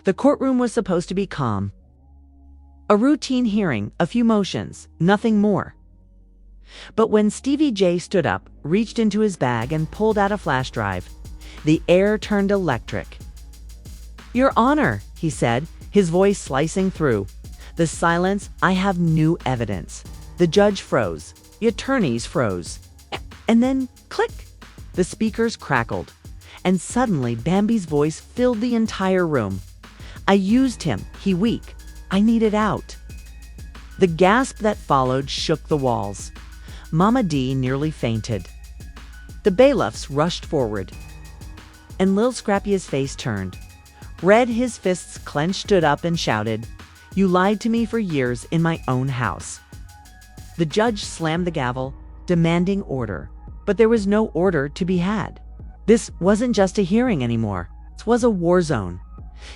The courtroom was supposed to be calm. A routine hearing, a few motions, nothing more. But when Stevie J stood up, reached into his bag and pulled out a flash drive, the air turned electric. "Your Honor," he said, his voice slicing through the silence, "I have new evidence." The judge froze. The attorneys froze. And then, click, the speakers crackled. And suddenly, Bambi's voice filled the entire room. "I used him. He weak. I needed out." The gasp that followed shook the walls. Mama D nearly fainted. The bailiffs rushed forward. And Lil Scrappy's face turned. Red, his fists clenched, stood up and shouted, "You lied to me for years in my own house." The judge slammed the gavel, demanding order. But there was no order to be had. This wasn't just a hearing anymore. It was a war zone.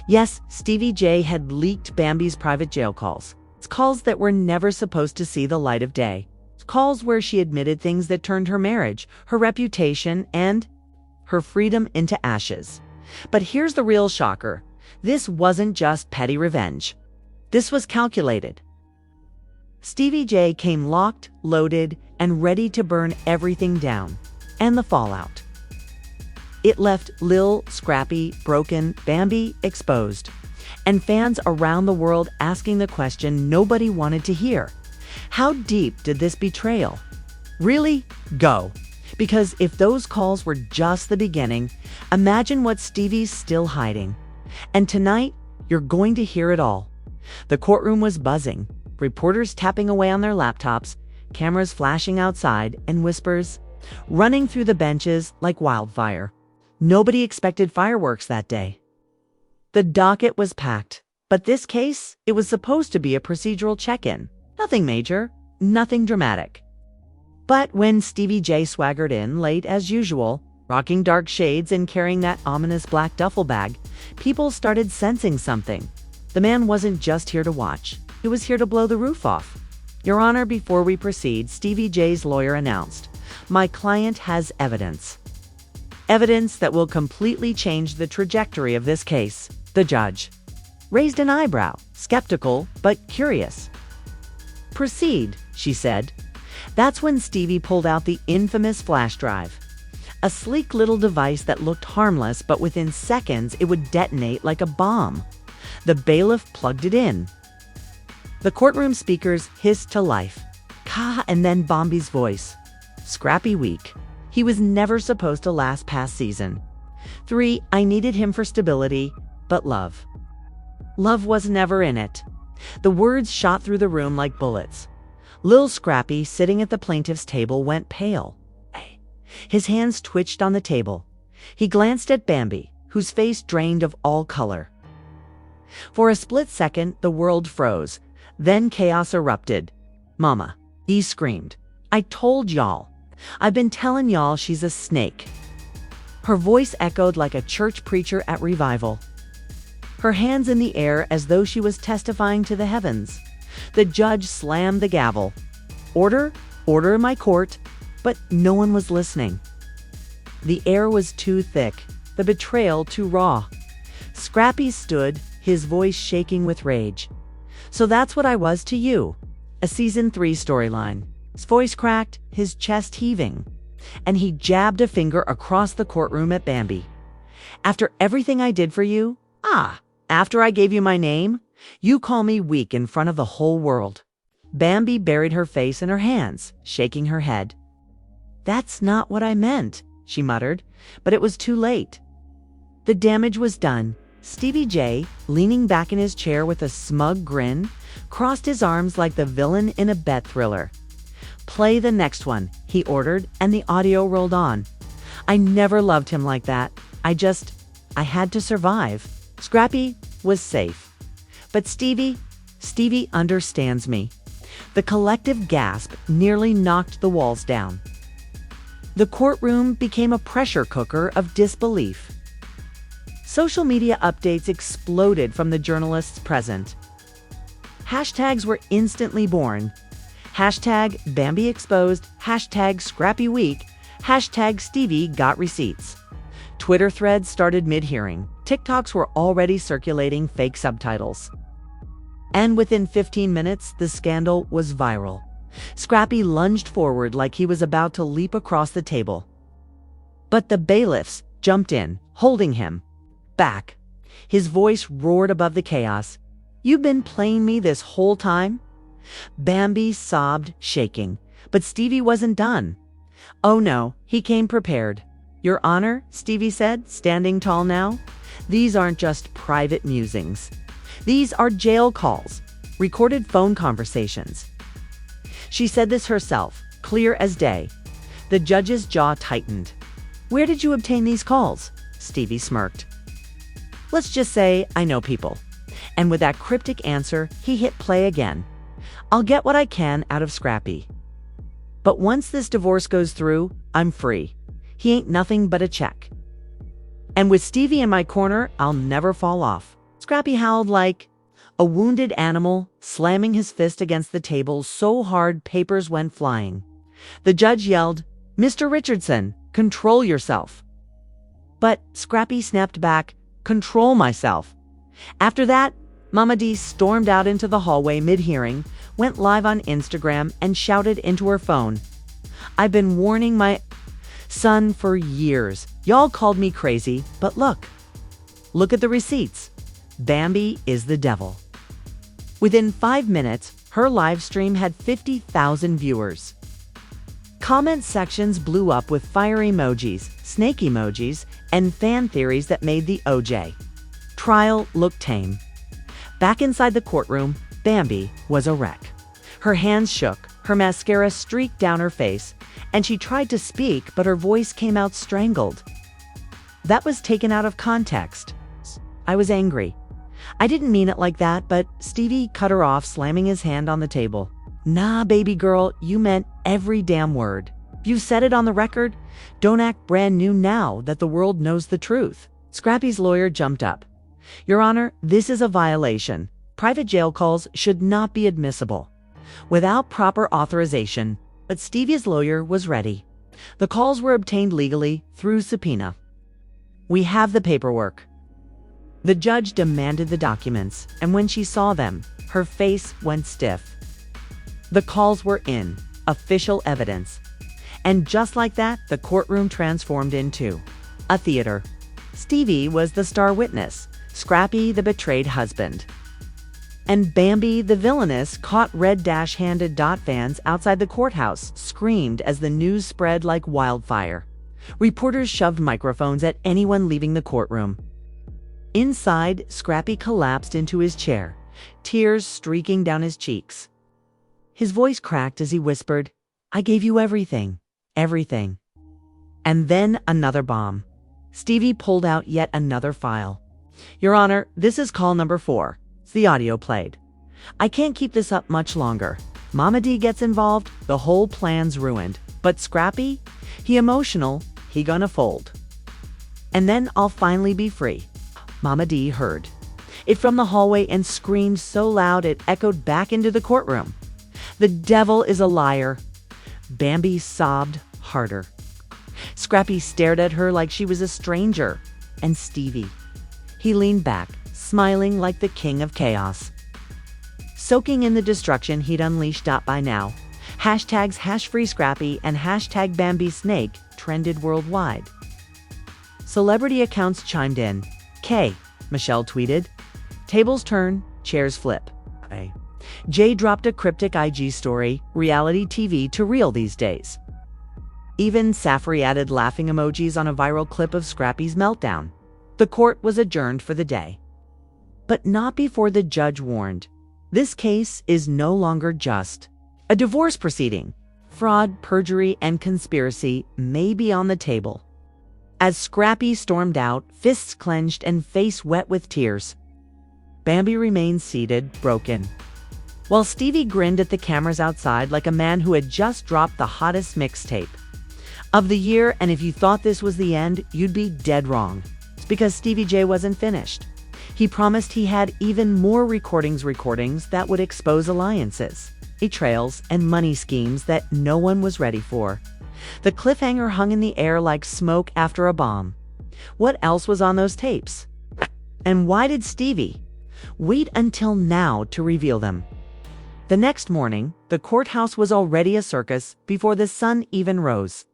Yes, Stevie J had leaked Bambi's private jail calls. It's calls that were never supposed to see the light of day. It's calls where she admitted things that turned her marriage, her reputation, and her freedom into ashes. But here's the real shocker. This wasn't just petty revenge. This was calculated. Stevie J came locked, loaded, and ready to burn everything down. And the fallout. It left Lil Scrappy broken, Bambi exposed, and fans around the world asking the question nobody wanted to hear. How deep did this betrayal really go? Because if those calls were just the beginning, imagine what Stevie's still hiding. And tonight, you're going to hear it all. The courtroom was buzzing, reporters tapping away on their laptops, cameras flashing outside, and whispers running through the benches like wildfire. Nobody expected fireworks that day. The docket was packed, but this case, it was supposed to be a procedural check-in. Nothing major, nothing dramatic. But when Stevie J swaggered in late as usual, rocking dark shades and carrying that ominous black duffel bag, people started sensing something. The man wasn't just here to watch. He was here to blow the roof off. "Your Honor, before we proceed," Stevie J's lawyer announced, "my client has evidence. Evidence that will completely change the trajectory of this case." The judge raised an eyebrow, skeptical but curious. "Proceed," she said. That's when Stevie pulled out the infamous flash drive. A sleek little device that looked harmless, but within seconds it would detonate like a bomb. The bailiff plugged it in. The courtroom speakers hissed to life. Ka, and then Bambi's voice. "Scrappy week. He was never supposed to last past season. 3, I needed him for stability, but love. Love was never in it." The words shot through the room like bullets. Lil Scrappy, sitting at the plaintiff's table, went pale. His hands twitched on the table. He glanced at Bambi, whose face drained of all color. For a split second, the world froze. Then chaos erupted. "Mama," he screamed. "I told y'all. I've been telling y'all she's a snake." Her voice echoed like a church preacher at revival. Her hands in the air as though she was testifying to the heavens. The judge slammed the gavel. "Order, order in my court," but no one was listening. The air was too thick, the betrayal too raw. Scrappy stood, his voice shaking with rage. "So that's what I was to you. A season 3 storyline." His voice cracked, his chest heaving, and he jabbed a finger across the courtroom at Bambi. "After everything I did for you, after I gave you my name, you call me weak in front of the whole world." Bambi buried her face in her hands, shaking her head. "That's not what I meant," she muttered, but it was too late. The damage was done. Stevie J, leaning back in his chair with a smug grin, crossed his arms like the villain in a bet thriller. "Play the next one," he ordered, and the audio rolled on. "I never loved him like that. I had to survive." Scrappy was safe. But Stevie understands me. The collective gasp nearly knocked the walls down. The courtroom became a pressure cooker of disbelief. Social media updates exploded from the journalists present. Hashtags were instantly born. Hashtag Bambi exposed, hashtag Scrappy week, hashtag Stevie got receipts. Twitter threads started mid-hearing. TikToks were already circulating fake subtitles. And within 15 minutes, the scandal was viral. Scrappy lunged forward like he was about to leap across the table. But the bailiffs jumped in, holding him back. His voice roared above the chaos. "You've been playing me this whole time?" Bambi sobbed, shaking. But Stevie wasn't done. "Oh no, he came prepared." "Your Honor," Stevie said, standing tall now, "these aren't just private musings. These are jail calls, recorded phone conversations." She said this herself, clear as day. The judge's jaw tightened. "Where did you obtain these calls?" Stevie smirked. "Let's just say I know people." And with that cryptic answer, he hit play again. "I'll get what I can out of Scrappy. But once this divorce goes through, I'm free. He ain't nothing but a check. And with Stevie in my corner, I'll never fall off." Scrappy howled like a wounded animal, slamming his fist against the table so hard papers went flying. The judge yelled, "Mr. Richardson, control yourself." But Scrappy snapped back, "Control myself." After that, Mama D stormed out into the hallway mid-hearing, went live on Instagram, and shouted into her phone, "I've been warning my son for years. Y'all called me crazy, but look at the receipts. Bambi is the devil." Within 5 minutes, her live stream had 50,000 viewers. Comment sections blew up with fire emojis, snake emojis, and fan theories that made the OJ trial look tame. Back inside the courtroom, Bambi was a wreck. Her hands shook, her mascara streaked down her face, and she tried to speak, but her voice came out strangled. That was taken out of context. "I was angry. I didn't mean it like that," but Stevie cut her off, slamming his hand on the table. "Nah, baby girl, you meant every damn word. You said it on the record. Don't act brand new now that the world knows the truth." Scrappy's lawyer jumped up. "Your Honor, this is a violation. Private jail calls should not be admissible without proper authorization." But Stevie's lawyer was ready. The calls were obtained legally through subpoena. "We have the paperwork." The judge demanded the documents, and when she saw them, her face went stiff. The calls were in, official evidence. And just like that, the courtroom transformed into a theater. Stevie was the star witness, Scrappy the betrayed husband, and Bambi the villainous caught red-handed fans outside the courthouse screamed as the news spread like wildfire. Reporters shoved microphones at anyone leaving the courtroom. Inside, Scrappy collapsed into his chair, tears streaking down his cheeks. His voice cracked as he whispered, "I gave you everything, everything." And then another bomb. Stevie pulled out yet another file. "Your Honor, this is call number 4. The audio played. I can't keep this up much longer. Mama D gets involved, the whole plan's ruined. But Scrappy, he emotional, he gonna fold. And then I'll finally be free." Mama D heard it from the hallway and screamed so loud it echoed back into the courtroom. "The devil is a liar." Bambi sobbed harder. Scrappy stared at her like she was a stranger. And Stevie, he leaned back, smiling like the king of chaos, soaking in the destruction he'd unleashed. By now, hashtags #FreeScrappy and #BambiSnake trended worldwide. Celebrity accounts chimed in. Michelle tweeted, "Tables turn, chairs flip." Jay dropped a cryptic IG story, "Reality TV to real these days." Even Safri added laughing emojis on a viral clip of Scrappy's meltdown. The court was adjourned for the day. But not before the judge warned. This case is no longer just a divorce proceeding. Fraud, perjury, and conspiracy may be on the table. As Scrappy stormed out, fists clenched and face wet with tears, Bambi remained seated, broken, while Stevie grinned at the cameras outside like a man who had just dropped the hottest mixtape of the year. And if you thought this was the end, you'd be dead wrong. It's because Stevie J wasn't finished. He promised he had even more recordings that would expose alliances, betrayals, and money schemes that no one was ready for. The cliffhanger hung in the air like smoke after a bomb. What else was on those tapes? And why did Stevie wait until now to reveal them? The next morning, the courthouse was already a circus before the sun even rose.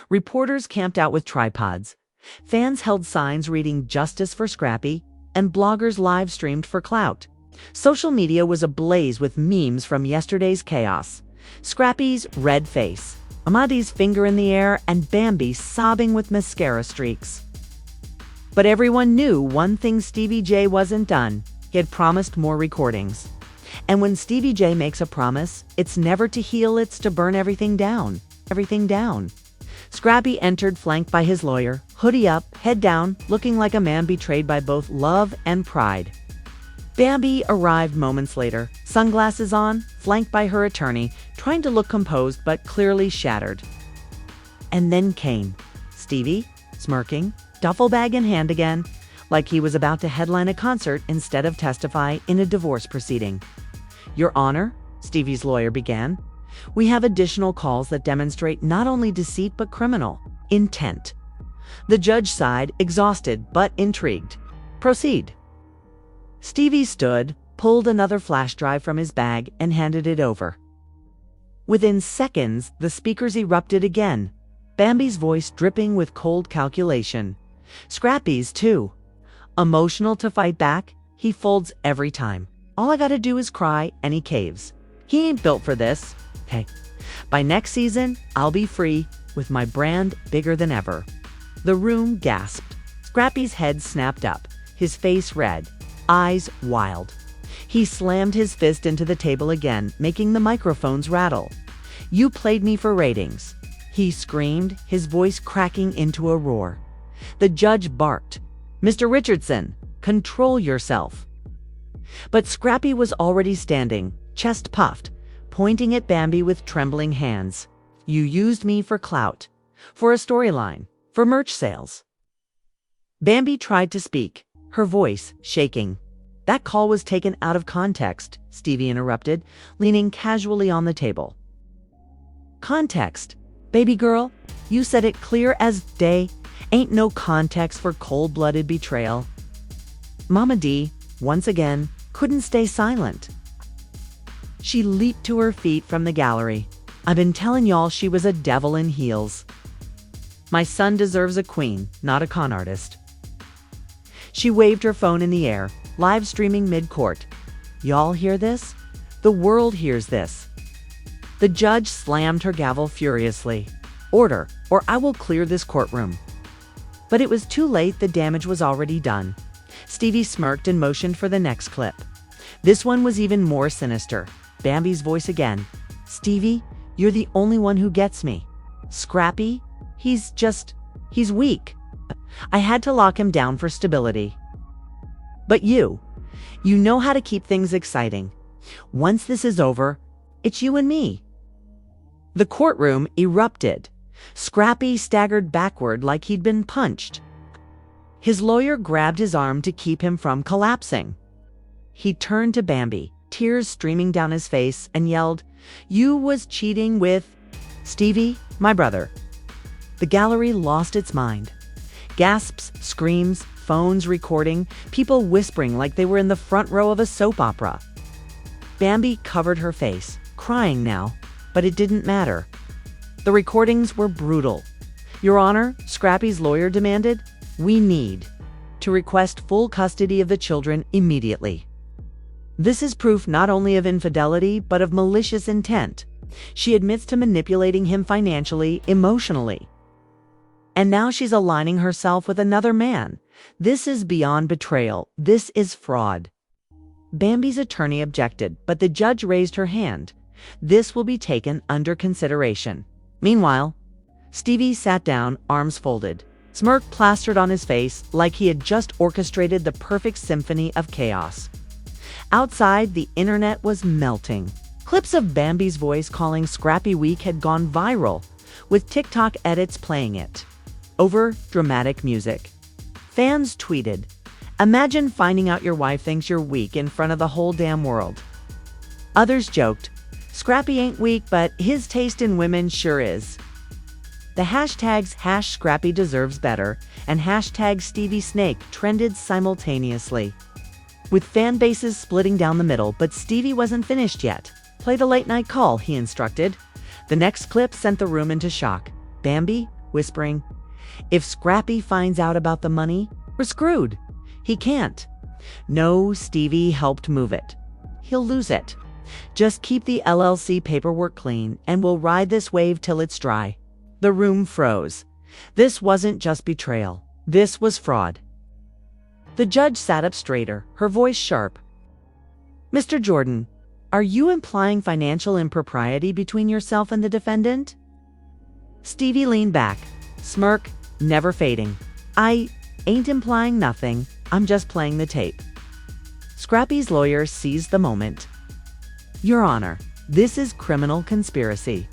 Reporters camped out with tripods. Fans held signs reading "Justice for Scrappy," and bloggers live-streamed for clout. Social media was ablaze with memes from yesterday's chaos. Scrappy's red face, Amadi's finger in the air, and Bambi sobbing with mascara streaks. But everyone knew one thing: Stevie J wasn't done. He had promised more recordings. And when Stevie J makes a promise, it's never to heal, it's to burn everything down. Everything down. Scrappy entered flanked by his lawyer, hoodie up, head down, looking like a man betrayed by both love and pride. Bambi arrived moments later, sunglasses on, flanked by her attorney, trying to look composed but clearly shattered. And then came Stevie, smirking, duffel bag in hand again, like he was about to headline a concert instead of testify in a divorce proceeding. "Your Honor," Stevie's lawyer began, "we have additional calls that demonstrate not only deceit but criminal intent." The judge sighed, exhausted but intrigued. "Proceed." Stevie stood, pulled another flash drive from his bag, and handed it over. Within seconds, the speakers erupted again, Bambi's voice dripping with cold calculation. Scrappy's too. Emotional to fight back, he folds every time. "All I gotta do is cry," and he caves. He ain't built for this. Hey, by next season, I'll be free, with my brand bigger than ever. The room gasped. Scrappy's head snapped up, his face red, eyes wild. He slammed his fist into the table again, making the microphones rattle. "You played me for ratings," he screamed, his voice cracking into a roar. The judge barked, "Mr. Richardson, control yourself." But Scrappy was already standing, chest puffed, pointing at Bambi with trembling hands. "You used me for clout, for a storyline, for merch sales." Bambi tried to speak, her voice shaking. "That call was taken out of context," Stevie interrupted, leaning casually on the table. "Context? Baby girl, you said it clear as day. Ain't no context for cold-blooded betrayal." Mama D, once again, couldn't stay silent. She leaped to her feet from the gallery. "I've been telling y'all she was a devil in heels. My son deserves a queen, not a con artist." She waved her phone in the air, live streaming mid-court. "Y'all hear this? The world hears this." The judge slammed her gavel furiously. "Order, or I will clear this courtroom." But it was too late, the damage was already done. Stevie smirked and motioned for the next clip. This one was even more sinister. Bambi's voice again. "Stevie, you're the only one who gets me. Scrappy, he's weak. I had to lock him down for stability. But you know how to keep things exciting. Once this is over, it's you and me." The courtroom erupted. Scrappy staggered backward like he'd been punched. His lawyer grabbed his arm to keep him from collapsing. He turned to Bambi, tears streaming down his face, and yelled, "You was cheating with Stevie, my brother." The gallery lost its mind. Gasps, screams, phones recording, people whispering like they were in the front row of a soap opera. Bambi covered her face, crying now, but it didn't matter. The recordings were brutal. "Your Honor," Scrappy's lawyer demanded, "we need to request full custody of the children immediately. This is proof not only of infidelity, but of malicious intent. She admits to manipulating him financially, emotionally. And now she's aligning herself with another man. This is beyond betrayal. This is fraud." Bambi's attorney objected, but the judge raised her hand. "This will be taken under consideration." Meanwhile, Stevie sat down, arms folded, smirk plastered on his face like he had just orchestrated the perfect symphony of chaos. Outside, the internet was melting. Clips of Bambi's voice calling Scrappy weak had gone viral, with TikTok edits playing it over dramatic music. Fans tweeted, "Imagine finding out your wife thinks you're weak in front of the whole damn world." Others joked, "Scrappy ain't weak, but his taste in women sure is." The hashtags #Scrappy deserves better and hashtag Stevie Snake trended simultaneously, with fan bases splitting down the middle. But Stevie wasn't finished yet. "Play the late night call," he instructed. The next clip sent the room into shock. Bambi, whispering, "If Scrappy finds out about the money, we're screwed." "He can't." "No, Stevie helped move it. He'll lose it. Just keep the LLC paperwork clean and we'll ride this wave till it's dry." The room froze. This wasn't just betrayal. This was fraud. The judge sat up straighter, her voice sharp. "Mr. Jordan, are you implying financial impropriety between yourself and the defendant?" Stevie leaned back, smirk never fading. "I ain't implying nothing. I'm just playing the tape." Scrappy's lawyer seized the moment. "Your Honor, this is criminal conspiracy.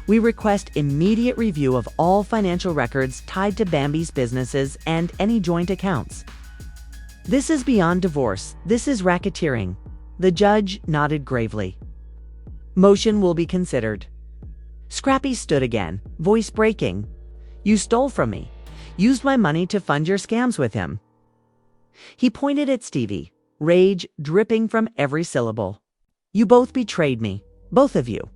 We request immediate review of all financial records tied to Bambi's businesses and any joint accounts. This is beyond divorce. This is racketeering." The judge nodded gravely. "Motion will be considered." Scrappy stood again, voice breaking. "You stole from me. Used my money to fund your scams with him." He pointed at Stevie, rage dripping from every syllable. "You both betrayed me. Both of you."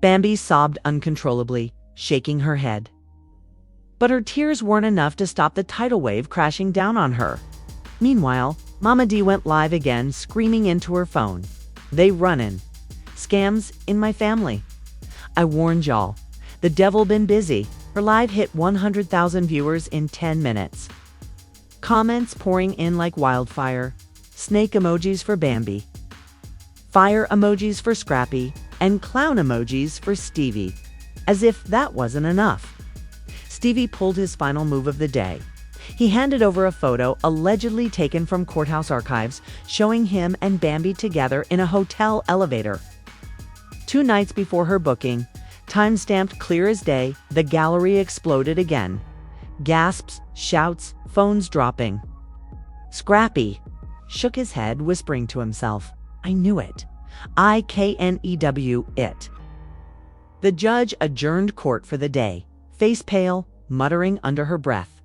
Bambi sobbed uncontrollably, shaking her head. But her tears weren't enough to stop the tidal wave crashing down on her. Meanwhile, Mama D went live again, screaming into her phone. "They runnin'. Scams in my family. I warned y'all. The devil been busy." Her live hit 100,000 viewers in 10 minutes. Comments pouring in like wildfire. Snake emojis for Bambi, fire emojis for Scrappy, and clown emojis for Stevie. As if that wasn't enough, Stevie pulled his final move of the day. He handed over a photo allegedly taken from courthouse archives showing him and Bambi together in a hotel elevator. 2 nights before her booking, time-stamped clear as day, the gallery exploded again. Gasps, shouts, phones dropping. Scrappy shook his head, whispering to himself, "I knew it. I-K-N-E-W it." The judge adjourned court for the day, face pale, muttering under her breath.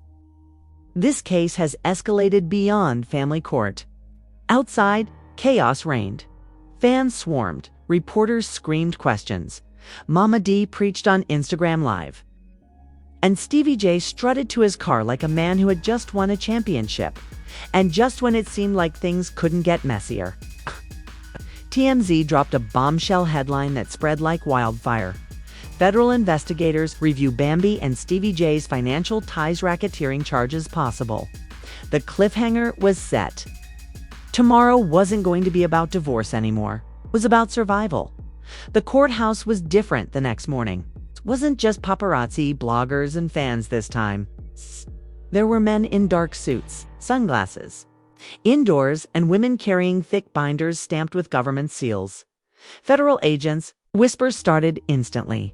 This case has escalated beyond family court. Outside, chaos reigned. Fans swarmed, reporters screamed questions. Mama D preached on Instagram Live. And Stevie J strutted to his car like a man who had just won a championship. And just when it seemed like things couldn't get messier, TMZ dropped a bombshell headline that spread like wildfire. Federal investigators review Bambi and Stevie J's financial ties, racketeering charges possible. The cliffhanger was set. Tomorrow wasn't going to be about divorce anymore. It was about survival. The courthouse was different the next morning. It wasn't just paparazzi, bloggers, and fans this time. There were men in dark suits, sunglasses, indoors, and women carrying thick binders stamped with government seals. Federal agents. Whispers started instantly.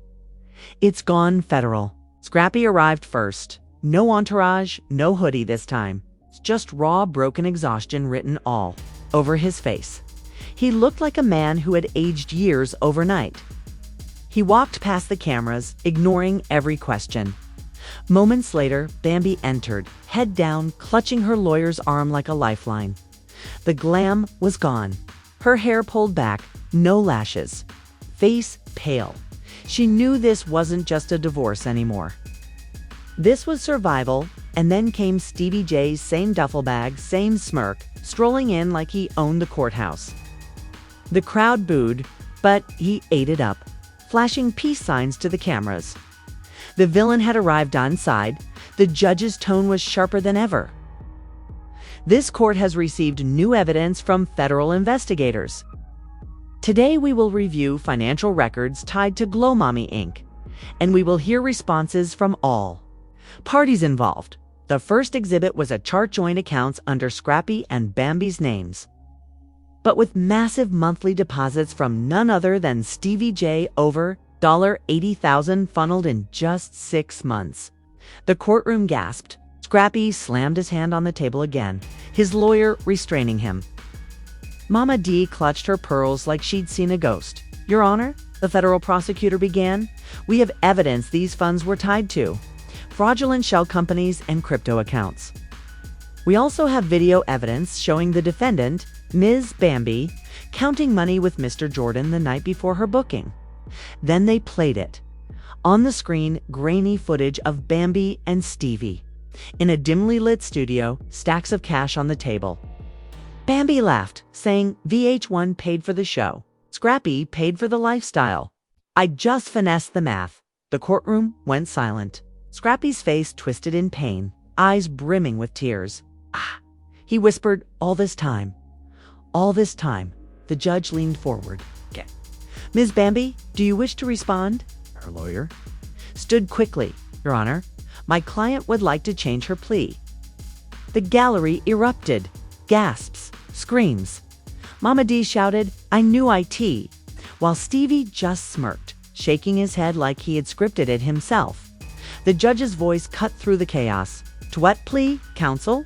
"It's gone federal." Scrappy arrived first. No entourage, no hoodie this time. It's just raw, broken exhaustion written all over his face. He looked like a man who had aged years overnight. He walked past the cameras, ignoring every question. Moments later, Bambi entered, head down, clutching her lawyer's arm like a lifeline. The glam was gone. Her hair pulled back, no lashes. Face pale. She knew this wasn't just a divorce anymore. This was survival, and then came Stevie J's same duffel bag, same smirk, strolling in like he owned the courthouse. The crowd booed, but he ate it up, flashing peace signs to the cameras. The villain had arrived on side. The judge's tone was sharper than ever. This court has received new evidence from federal investigators. Today we will review financial records tied to Glow Mommy Inc., and we will hear responses from all parties involved. The first exhibit was a chart joint accounts under Scrappy and Bambi's names, but with massive monthly deposits from none other than Stevie J, over $80,000 funneled in just 6 months. The courtroom gasped. Scrappy slammed his hand on the table again, his lawyer restraining him. Mama D clutched her pearls like she'd seen a ghost. "Your Honor," the federal prosecutor began, "we have evidence these funds were tied to fraudulent shell companies, and crypto accounts. We also have video evidence showing the defendant, Ms. Bambi, counting money with Mr. Jordan the night before her booking. Then they played it. On the screen, grainy footage of Bambi and Stevie. In a dimly lit studio, stacks of cash on the table. Bambi laughed, saying VH1 paid for the show. Scrappy paid for the lifestyle. I just finessed the math. The courtroom went silent. Scrappy's face twisted in pain, eyes brimming with tears. Ah, he whispered, all this time. All this time. The judge leaned forward. Okay. Ms. Bambi, do you wish to respond? Her lawyer stood quickly. Your Honor, my client would like to change her plea. The gallery erupted. Gasps, screams. Mama D shouted, I knew IT, while Stevie just smirked, shaking his head like he had scripted it himself. The judge's voice cut through the chaos. To what plea, counsel?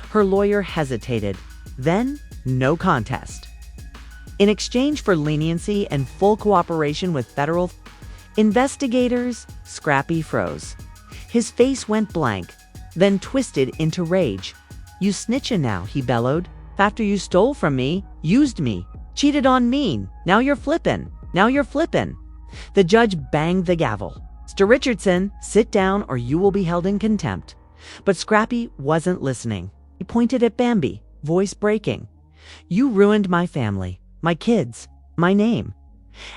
Her lawyer hesitated. Then, no contest. In exchange for leniency and full cooperation with federal investigators, Scrappy froze. His face went blank, then twisted into rage. You snitchin' now, he bellowed. After you stole from me, used me, cheated on me, now you're flippin'. Now you're flippin'. The judge banged the gavel. Mr. Richardson, sit down or you will be held in contempt. But Scrappy wasn't listening. He pointed at Bambi, voice breaking. You ruined my family, my kids, my name.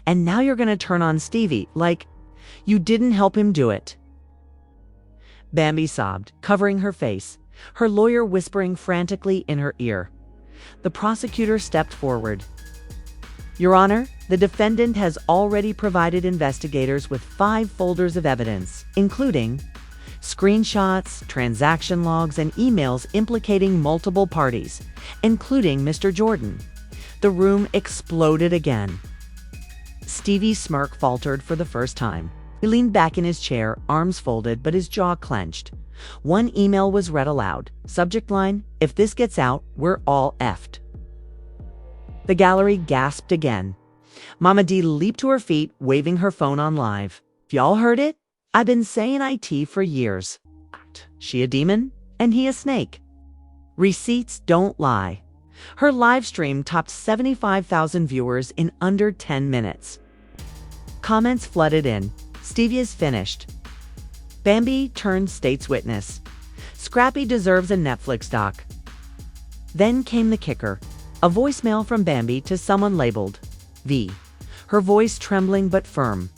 And now you're going to turn on Stevie like you didn't help him do it. Bambi sobbed, covering her face, her lawyer whispering frantically in her ear. The prosecutor stepped forward. Your Honor, the defendant has already provided investigators with 5 folders of evidence, including screenshots, transaction logs, and emails implicating multiple parties, including Mr. Jordan. The room exploded again. Stevie's smirk faltered for the first time. He leaned back in his chair, arms folded, but his jaw clenched. One email was read aloud. Subject line, if this gets out, we're all effed. The gallery gasped again. Mama D leaped to her feet, waving her phone on live. Y'all heard it? I've been saying IT for years. She a demon, and he a snake. Receipts don't lie. Her live stream topped 75,000 viewers in under 10 minutes. Comments flooded in. Stevie is finished. Bambi turned state's witness. Scrappy deserves a Netflix doc. Then came the kicker. A voicemail from Bambi to someone labeled V. Her voice trembling but firm.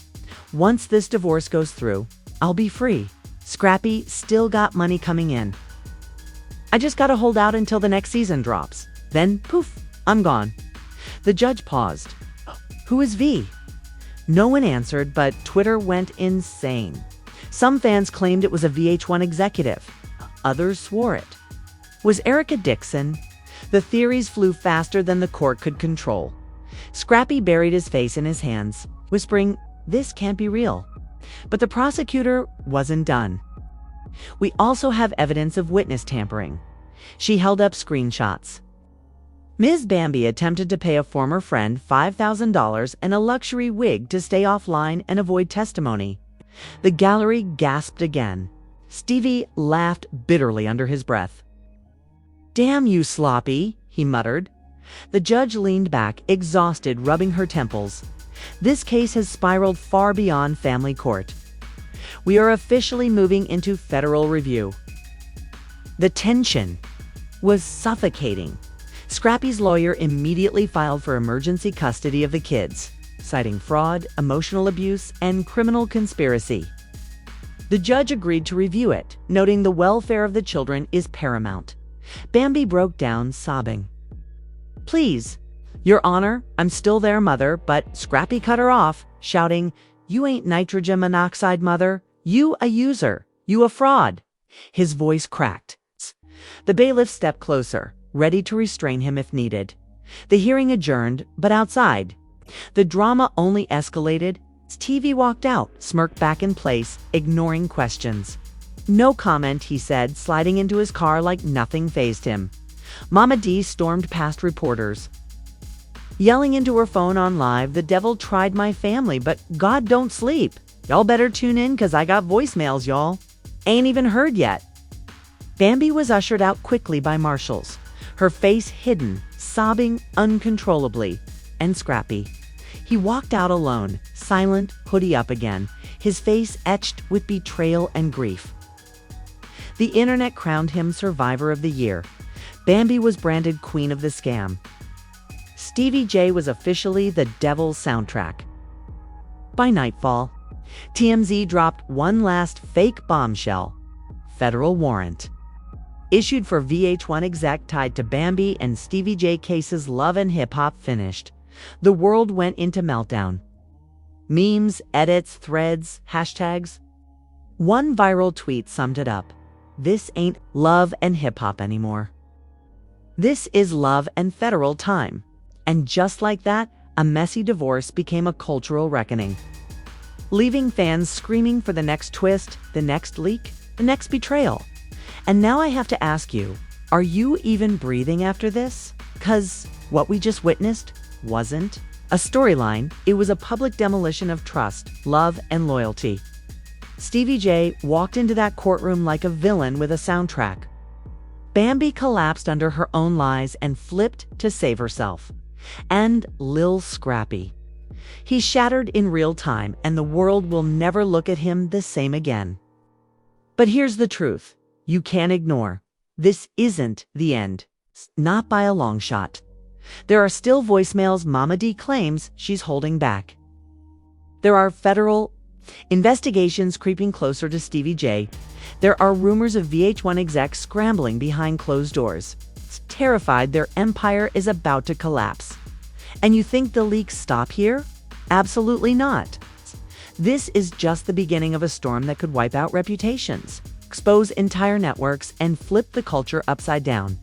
Once this divorce goes through, I'll be free. Scrappy still got money coming in. I just gotta hold out until the next season drops. Then, poof, I'm gone. The judge paused. Who is V? No one answered, but Twitter went insane. Some fans claimed it was a VH1 executive. Others swore it. Was Erica Dixon? The theories flew faster than the court could control. Scrappy buried his face in his hands, whispering, this can't be real. But the prosecutor wasn't done. We also have evidence of witness tampering. She held up screenshots. Ms. Bambi attempted to pay a former friend $5,000 and a luxury wig to stay offline and avoid testimony. The gallery gasped again. Stevie laughed bitterly under his breath. Damn you, sloppy, he muttered. The judge leaned back, exhausted, rubbing her temples. This case has spiraled far beyond family court. We are officially moving into federal review. The tension was suffocating. Scrappy's lawyer immediately filed for emergency custody of the kids, citing fraud, emotional abuse, and criminal conspiracy. The judge agreed to review it, noting the welfare of the children is paramount. Bambi broke down, sobbing. Please, Your Honor, I'm still there, mother, but Scrappy cut her off, shouting, You ain't nitrogen monoxide, mother. You a user. You a fraud. His voice cracked. The bailiff stepped closer, ready to restrain him if needed. The hearing adjourned, but outside. The drama only escalated. Stevie walked out, smirked back in place, ignoring questions. No comment, he said, sliding into his car like nothing fazed him. Mama D stormed past reporters. Yelling into her phone on live, the devil tried my family, but God don't sleep. Y'all better tune in 'cause I got voicemails, y'all. Ain't even heard yet." Bambi was ushered out quickly by marshals, her face hidden, sobbing uncontrollably, and Scrappy. He walked out alone, silent, hoodie up again, his face etched with betrayal and grief. The internet crowned him Survivor of the Year. Bambi was branded Queen of the Scam. Stevie J was officially the Devil's soundtrack. By nightfall, TMZ dropped one last fake bombshell: federal warrant. Issued for VH1 exec tied to Bambi and Stevie J cases. Love and Hip Hop finished. The world went into meltdown. Memes, edits, threads, hashtags. One viral tweet summed it up: "This ain't love and hip hop anymore. This is love and federal time." And just like that, a messy divorce became a cultural reckoning, leaving fans screaming for the next twist, the next leak, the next betrayal. And now I have to ask you, are you even breathing after this? 'Cause what we just witnessed wasn't a storyline, it was a public demolition of trust, love, and loyalty. Stevie J walked into that courtroom like a villain with a soundtrack. Bambi collapsed under her own lies and flipped to save herself. And Lil Scrappy. He shattered in real time, and the world will never look at him the same again. But here's the truth you can't ignore. This isn't the end. Not by a long shot. There are still voicemails Mama D claims she's holding back. There are federal investigations creeping closer to Stevie J. There are rumors of VH1 execs scrambling behind closed doors, terrified their empire is about to collapse. And you think the leaks stop here? Absolutely not. This is just the beginning of a storm that could wipe out reputations, expose entire networks, and flip the culture upside down.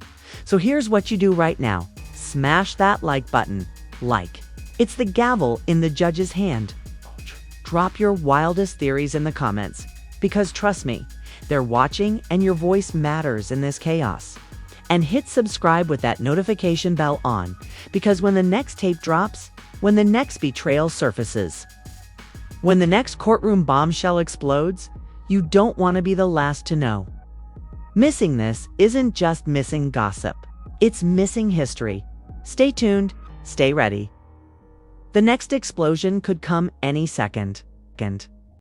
So here's what you do right now. Smash that like button. Like. It's the gavel in the judge's hand. Drop your wildest theories in the comments, because trust me, they're watching and your voice matters in this chaos. And hit subscribe with that notification bell on, because when the next tape drops, when the next betrayal surfaces, when the next courtroom bombshell explodes, you don't want to be the last to know. Missing this isn't just missing gossip, it's missing history. Stay tuned, stay ready. The next explosion could come any second.